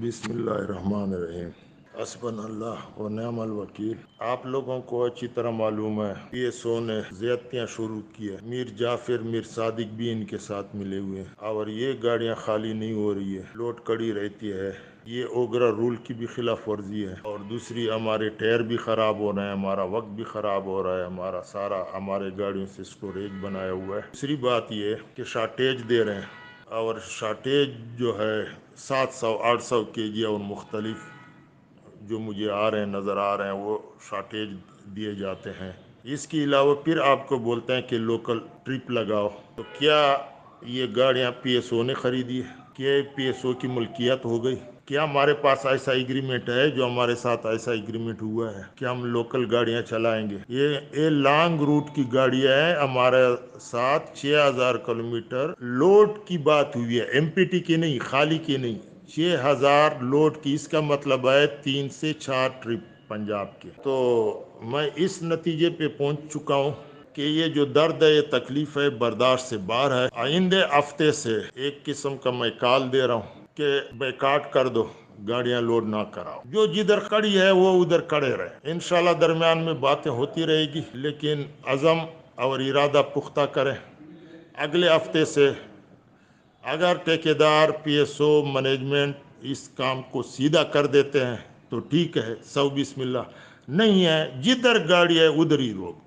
بسم اللہ الرحمن الرحیم۔ حسبنا اللہ و نعم الوکیل۔ آپ لوگوں کو اچھی طرح معلوم ہے پی ایس او نے زیادتیاں شروع کی ہے، میر جعفر میر صادق بھی ان کے ساتھ ملے ہوئے ہیں، اور یہ گاڑیاں خالی نہیں ہو رہی ہے، لوڈ کڑی رہتی ہے۔ یہ اوگرا رول کی بھی خلاف ورزی ہے، اور دوسری ہمارے ٹائر بھی خراب ہو رہے ہیں، ہمارا وقت بھی خراب ہو رہا ہے، ہمارا سارا ہمارے گاڑیوں سے اسٹوریج بنایا ہوا ہے۔ دوسری بات یہ کہ شارٹیج دے رہے ہیں، اور شارٹیج جو ہے 700-800 kg اور مختلف جو مجھے آ رہے ہیں نظر آ رہے ہیں وہ شارٹیج دیے جاتے ہیں۔ اس کے علاوہ پھر آپ کو بولتے ہیں کہ لوکل ٹرپ لگاؤ، تو کیا یہ گاڑیاں پی ایس او نے خریدی ہے؟ کیا پی ایس او کی ملکیت ہو گئی؟ کیا ہمارے پاس ایسا ایگریمنٹ ہے جو ہمارے ساتھ ایسا ایگریمنٹ ہوا ہے کہ ہم لوکل گاڑیاں چلائیں گے؟ یہ لانگ روٹ کی گاڑیاں ہیں، ہمارے ساتھ 6000 کلومیٹر لوڈ کی بات ہوئی ہے، ایم پی ٹی کی نہیں، خالی کی نہیں، 6000 لوڈ کی۔ اس کا مطلب ہے 3 سے 4 ٹرپ پنجاب کے۔ تو میں اس نتیجے پہ پہنچ چکا ہوں کہ یہ جو درد ہے، یہ تکلیف ہے، برداشت سے باہر ہے۔ آئندہ ہفتے سے ایک قسم کا میں کال دے رہا ہوں کہ بیکاٹ کر دو، گاڑیاں لوڈ نہ کراؤ، جو جدھر کڑی ہے وہ ادھر کڑے رہے۔ انشاءاللہ درمیان میں باتیں ہوتی رہے گی، لیکن عزم اور ارادہ پختہ کریں۔ اگلے ہفتے سے اگر ٹھیکیدار پی ایس او مینجمنٹ اس کام کو سیدھا کر دیتے ہیں تو ٹھیک ہے، سو بسم اللہ، نہیں ہے جدھر گاڑی ہے ادھر ہی روک۔